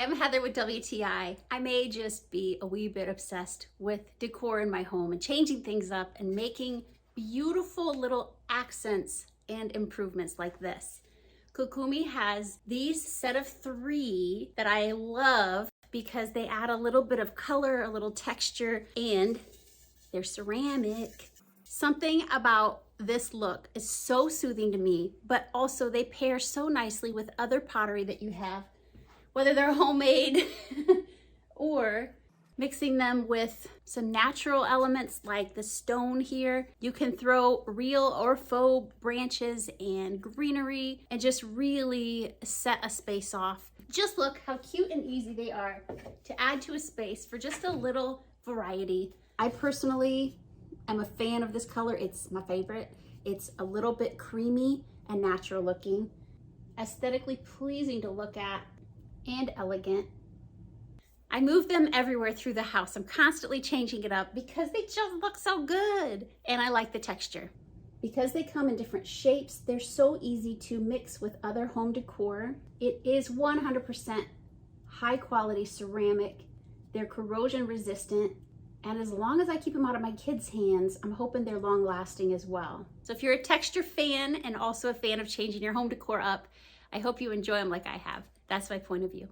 I'm Heather with WTI. I may just be a wee bit obsessed with decor in my home and changing things up and making beautiful little accents and improvements like this. CUCUMI has these set of 3 that I love because they add a little bit of color, a little texture, and they're ceramic. Something about this look is so soothing to me, but also they pair so nicely with other pottery that you have, whether they're homemade or mixing them with some natural elements like the stone here. You can throw real or faux branches and greenery and just really set a space off. Just look how cute and easy they are to add to a space for just a little variety. I personally am a fan of this color. It's my favorite. It's a little bit creamy and natural looking, aesthetically pleasing to look at, and elegant. I move them everywhere through the house. I'm constantly changing it up because they just look so good. And I like the texture. Because they come in different shapes, they're so easy to mix with other home decor. It is 100% high quality ceramic. They're corrosion resistant. And as long as I keep them out of my kids' hands, I'm hoping they're long lasting as well. So if you're a texture fan and also a fan of changing your home decor up, I hope you enjoy them like I have. That's my point of view.